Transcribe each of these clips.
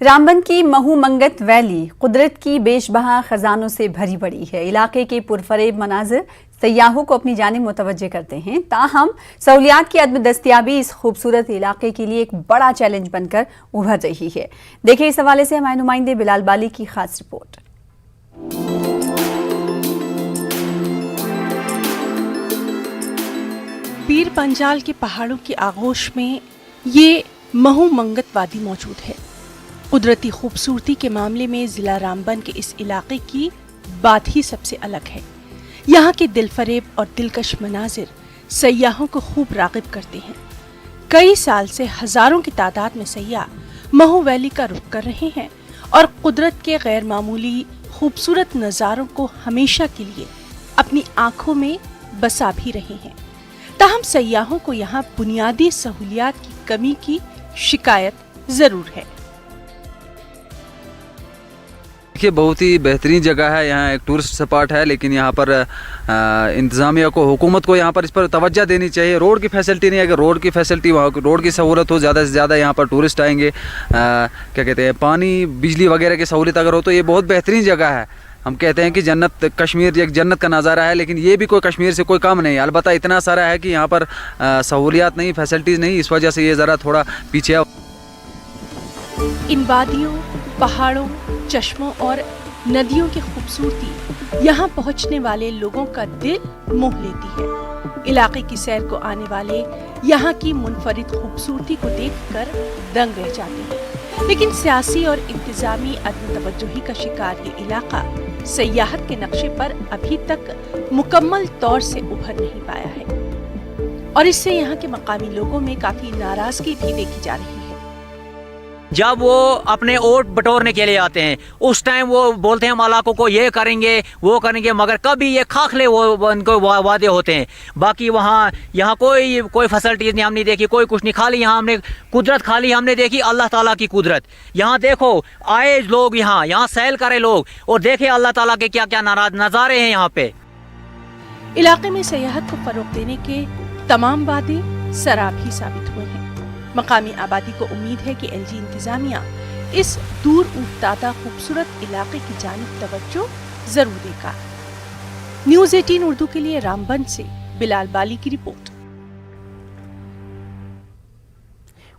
रामबन की महू मंगत वैली कुदरत की बेशबहा खजानों से भरी पड़ी है। इलाके के पुरफरेब मनाजिर सयाहों को अपनी जानिब मुतवज्जे करते हैं। ताहम सहूलियात की अदम दस्तियाबी इस खूबसूरत इलाके के लिए एक बड़ा चैलेंज बनकर उभर रही है। देखिए इस हवाले से हमारे नुमाइंदे बिलाल बाली की खास रिपोर्ट। पीर पंजाल के पहाड़ों की आगोश में ये महू मंगत वादी मौजूद है। कुदरती खूबसूरती के मामले में जिला रामबन के इस इलाके की बात ही सबसे अलग है। यहाँ के दिलफरेब और दिलकश मनाजिर सयाहों को खूब राग़िब करते हैं। कई साल से हजारों की तादाद में सयाह महू वैली का रुख कर रहे हैं और कुदरत के गैर मामूली खूबसूरत नज़ारों को हमेशा के लिए अपनी आंखों में बसा भी रहे हैं। ताहम सयाहों को यहाँ बुनियादी सहूलियात की कमी की शिकायत जरूर है। देखिए बहुत ही बेहतरीन जगह है, यहाँ एक टूरिस्ट स्पॉट है, लेकिन यहाँ पर इंतज़ामिया को, हुकूमत को यहाँ पर इस पर तवज्जो देनी चाहिए। रोड की फैसिलिटी नहीं है, अगर रोड की फैसिलिटी, वहाँ रोड की सहूलत हो, ज़्यादा से ज़्यादा यहाँ पर टूरिस्ट आएंगे। क्या कहते हैं, पानी बिजली वगैरह की सहूलत अगर हो तो ये बहुत बेहतरीन जगह है। हम कहते हैं कि जन्नत, कश्मीर एक जन्नत का नज़ारा है, लेकिन ये भी कोई कश्मीर से कोई कम नहीं है। अलबत्ता इतना सारा है कि यहाँ पर सहूलियात नहीं, फैसिलिटीज़ नहीं, इस वजह से ये ज़रा थोड़ा पीछे है। इन वादियों, पहाड़ों, चश्मों और नदियों की खूबसूरती यहाँ पहुँचने वाले लोगों का दिल मोह लेती है। इलाके की सैर को आने वाले यहाँ की मुनफरिद खूबसूरती को देखकर दंग रह जाते हैं। लेकिन सियासी और इंतजामी अदम तवज्जुही का शिकार ये इलाका सयाहत के नक्शे पर अभी तक मुकम्मल तौर से उभर नहीं पाया है और इससे यहाँ के मकामी लोगों में काफी नाराजगी भी देखी जा रही है। जब वो अपने वोट बटोरने के लिए आते हैं उस टाइम वो बोलते हैं हम इलाकों को ये करेंगे वो करेंगे, मगर कभी ये खाखले वो उनको वादे होते हैं। बाकी वहाँ यहाँ कोई फैसिलिटीज नहीं हमने देखी, कोई कुछ नहीं। खाली यहाँ हमने कुदरत खाली हमने देखी, अल्लाह ताला की कुदरत। यहाँ देखो आए लोग, यहाँ सैल करे लोग और देखे अल्लाह ताला के क्या क्या नज़ारे हैं यहाँ पे। इलाके में सयाहत को फरोग देने के तमाम वादे सराब ही साबित हुए हैं। मकामी आबादी को उम्मीद है कि एलजी इंतजामिया इस दूर उफ्तादा खूबसूरत इलाके की जानिब तवज्जो जरूर देगा। न्यूज़ 18 उर्दू के लिए रामबन से बिलाल बाली की रिपोर्ट।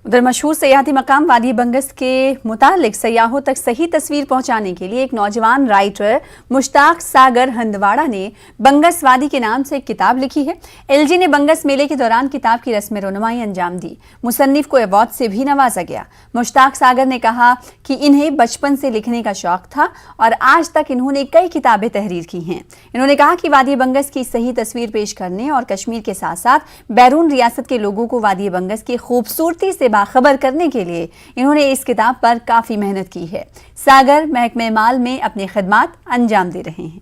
उधर मशहूर सयाहती मकाम वादी बंगस के मुतालिक सयाहों तक सही तस्वीर पहुंचाने के लिए एक नौजवान राइटर मुश्ताक सागर हंदवाड़ा ने बंगस वादी के नाम से एक किताब लिखी है। एलजी ने बंगस मेले के दौरान किताब की रस्म रोनुमाई अंजाम दी। मुसन्निफ को अवार्ड से भी नवाजा गया। मुश्ताक सागर ने कहा कि इन्हें बचपन से लिखने का शौक था और आज तक इन्होंने कई किताबें तहरीर की हैं। इन्होंने कहा कि वादी बंगस की सही तस्वीर पेश करने और कश्मीर के साथ साथ बैरून रियासत के लोगों को वादी बंगस की खूबसूरती से बाखबर करने के लिए इन्होंने इस किताब पर काफी मेहनत की है। सागर महकमे माल में अपनी खिदमात अंजाम दे रहे हैं।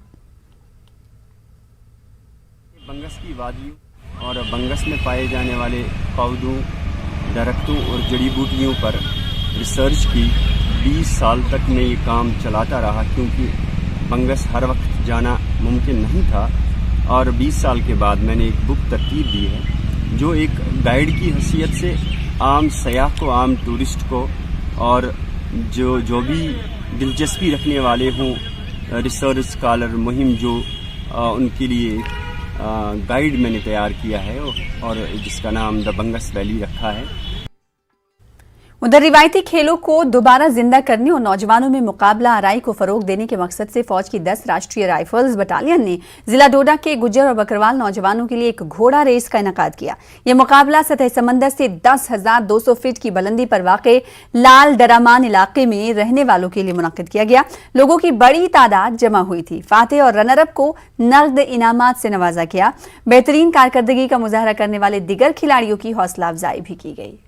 बंगस की वादियों और बंगस में पाए जाने वाले पौधों, दरख्तों और जड़ी बूटियों पर रिसर्च की 20 साल तक मैं ये काम चलाता रहा, क्योंकि बंगस हर वक्त जाना मुमकिन नहीं था। और 20 साल के बाद मैंने एक बुक तरतीब दी है जो एक गाइड की हैसियत से आम सयाह को, आम टूरिस्ट को और जो भी दिलचस्पी रखने वाले हों, रिसर्च स्कॉलर मुहिम जो उनके लिए गाइड मैंने तैयार किया है और जिसका नाम द बंगस वैली रखा है। उधर रिवायती खेलों को दोबारा जिंदा करने और नौजवानों में मुकाबला आराई को फरोग देने के मकसद से फौज की 10 राष्ट्रीय राइफल्स बटालियन ने जिला डोडा के गुज्जर और बकरवाल नौजवानों के लिए एक घोड़ा रेस का इनेकाद किया। यह मुकाबला सतह समंदर से 10,200 फीट की बुलंदी पर वाक़े लाल दरामान इलाके में रहने वालों के लिए मुनक्किद किया गया। लोगों की बड़ी तादाद जमा हुई थी। फातेह और रनर अप को नगद इनामात से नवाजा गया। बेहतरीन कारकर्दगी का मुजाहरा करने वाले दिगर खिलाड़ियों की हौसला अफजाई भी की गई।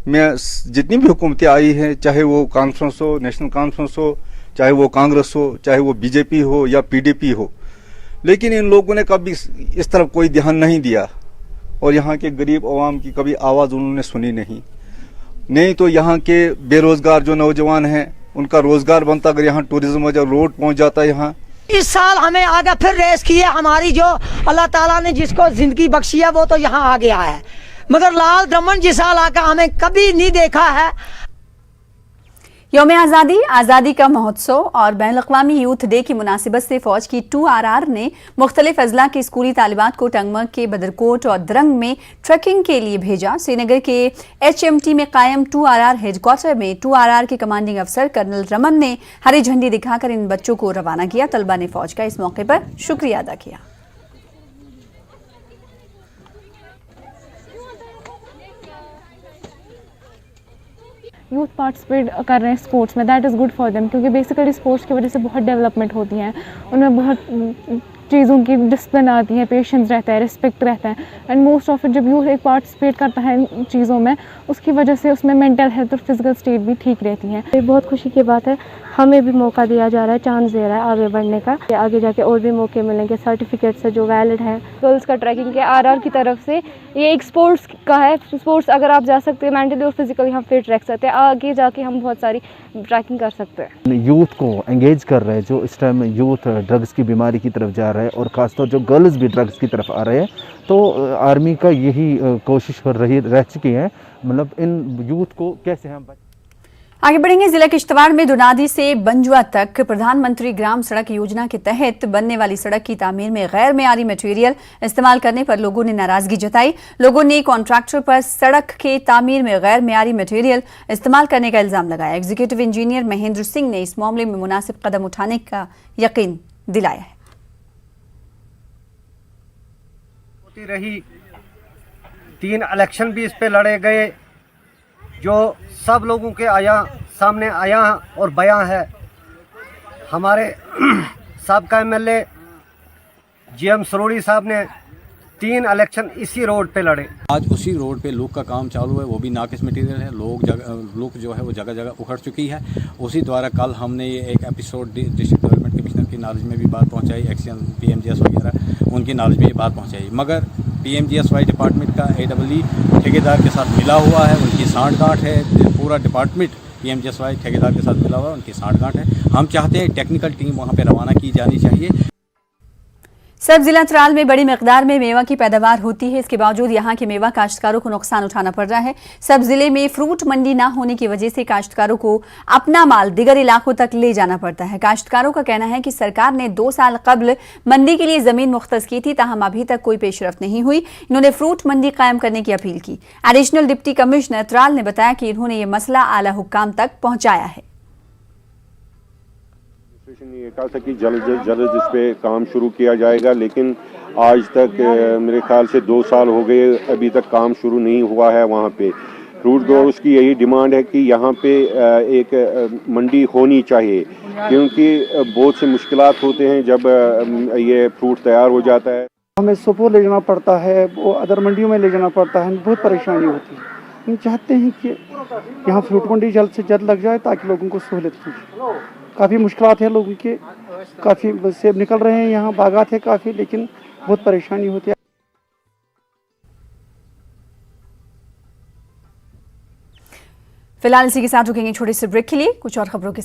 में जितनी भी हुकूमतें आई हैं, चाहे वो कॉन्फ्रेंस हो, नेशनल कॉन्फ्रेंस हो, चाहे वो कांग्रेस हो, चाहे वो बीजेपी हो या पीडीपी हो, लेकिन इन लोगों ने कभी इस तरफ कोई ध्यान नहीं दिया और यहाँ के गरीब अवाम की कभी आवाज़ उन्होंने सुनी नहीं तो यहाँ के बेरोजगार जो नौजवान हैं उनका रोजगार बनता। अगर यहाँ टूरिज्म जब रोड पहुँच जाता है यहाँ इस साल हमें आगे फिर रेस की है हमारी, जो अल्लाह ताला ने जिसको जिंदगी बख्शी है वो तो यहाँ आ गया है, मगर लाल दमन जिसा इलाका हमें कभी नहीं देखा है। यौम आज़ादी, आज़ादी का महोत्सव और बैनुल-अक़वामी यूथ डे की मुनासिबत से फ़ौज की 2RR ने मुख्तलिफ अजला के स्कूली तालिबात को टंगमग के बदरकोट और द्रंग में ट्रैकिंग के लिए भेजा। श्रीनगर के HMT में कायम 2RR हेडक्वार्टर में 2RR के कमांडिंग अफसर कर्नल रमन ने हरी झंडी दिखाकर इन बच्चों को रवाना किया। तलबा ने फ़ौज का इस मौके पर शुक्रिया अदा किया। यूथ पार्टिसिपेट कर रहे हैं स्पोर्ट्स में, that is good for them, क्योंकि बेसिकली स्पोर्ट्स की वजह से बहुत डेवलपमेंट होती है, उनमें बहुत चीज़ों की डिसिप्लिन आती है, पेशेंस रहता है, रिस्पेक्ट रहता है। एंड मोस्ट ऑफ इट जब यूथ एक पार्टिसिपेट करता है इन चीज़ों में, उसकी वजह से उसमें मेंटल हेल्थ और फिजिकल स्टेट भी ठीक रहती है। ये बहुत खुशी की बात है, हमें भी मौका दिया जा रहा है, चांस दे रहा है आगे बढ़ने का, आगे जाके और भी मौके मिलेंगे, सर्टिफिकेट्स है जो वैलिड है। गर्ल्स का ट्रैकिंग के RR की तरफ से ये एक स्पोर्ट्स का है, स्पोर्ट्स अगर आप जा सकते हैं मेंटली और फिजिकली हम फिट रख सकते हैं, आगे जाके हम बहुत सारी ट्रैकिंग कर सकते हैं। यूथ को एंगेज कर रहे हैं, जो इस टाइम में यूथ ड्रग्स की बीमारी की तरफ जा रहा है और ख़ासतौर जो गर्ल्स भी ड्रग्स की तरफ आ रहे हैं, तो आर्मी का यही कोशिश रह चुकी है, मतलब इन यूथ को कैसे हम आगे बढ़ेंगे। जिला किश्तवाड़ में दुनादी से बंजुआ तक प्रधानमंत्री ग्राम सड़क योजना के तहत बनने वाली सड़क की तामीर में गैर मेयारी मटेरियल इस्तेमाल करने पर लोगों ने नाराजगी जताई। लोगों ने कॉन्ट्रैक्टर पर सड़क के तामीर में गैर मेयारी मटेरियल इस्तेमाल करने का इल्जाम लगाया। एग्जीक्यूटिव इंजीनियर महेंद्र सिंह ने इस मामले में मुनासिब कदम उठाने का यकीन दिलाया है। होती रही, 3 इलेक्शन भी इस पे लड़े गए, जो सब लोगों के सामने आया और बयां है। हमारे साबका MLA GM सरोड़ी साहब ने 3 इलेक्शन इसी रोड पे लड़े। आज उसी रोड पे लूक का काम चालू है, वो भी नाकिस मटेरियल है, लूक जो है वो जगह जगह उखड़ चुकी है। उसी द्वारा कल हमने ये एक एपिसोड डिस्ट्रिक्ट डेवलपमेंट कमिश्नर की नॉलेज में भी बात पहुंचाई, एक्शन PMGS वगैरह उनकी नॉलेज में ये बात पहुंचाई, मगर PMGSY डिपार्टमेंट का AEE ठेकेदार के साथ मिला हुआ है, उनकी सांठगांठ है, पूरा डिपार्टमेंट PMGSY ठेकेदार के साथ मिला हुआ है, उनकी सांठगांठ है। हम चाहते हैं टेक्निकल टीम वहाँ पे रवाना की जानी चाहिए। सब जिला त्राल में बड़ी मिकदार में मेवा की पैदावार होती है, इसके बावजूद यहाँ के मेवा काश्तकारों को नुकसान उठाना पड़ रहा है। सब जिले में फ्रूट मंडी ना होने की वजह से काश्तकारों को अपना माल दिगर इलाकों तक ले जाना पड़ता है। काश्तकारों का कहना है कि सरकार ने 2 साल कबल मंडी के लिए जमीन मुख्तस की थी, ताहम अभी तक कोई पेशरफ्त नहीं हुई। इन्होंने फ्रूट मंडी कायम करने की अपील की। एडिशनल डिप्टी कमिश्नर त्राल ने बताया कि इन्होंने ये मसला आला हुक्काम तक पहुंचाया है। ये कहा था कि जल्द इस पे काम शुरू किया जाएगा, लेकिन आज तक मेरे ख्याल से 2 साल हो गए, अभी तक काम शुरू नहीं हुआ है। वहाँ पे फ्रूट ग्रोवर्स की यही डिमांड है कि यहाँ पे एक मंडी होनी चाहिए, क्योंकि बहुत से मुश्किलात होते हैं जब ये फ्रूट तैयार हो जाता है। हमें सुपोर ले जाना पड़ता है, वो अदर मंडियों में ले जाना पड़ता है, बहुत परेशानी होती है। हम चाहते हैं कि यहाँ फ्रूट मंडी जल्द से जल्द लग जाए ताकि लोगों को सहूलियत हो। काफ़ी मुश्किलात है लोगों के, काफ़ी सेब निकल रहे हैं, यहाँ बागात है काफ़ी, लेकिन बहुत परेशानी होती है। फिलहाल इसी के साथ रुकेंगे छोटे से ब्रेक के लिए, कुछ और खबरों के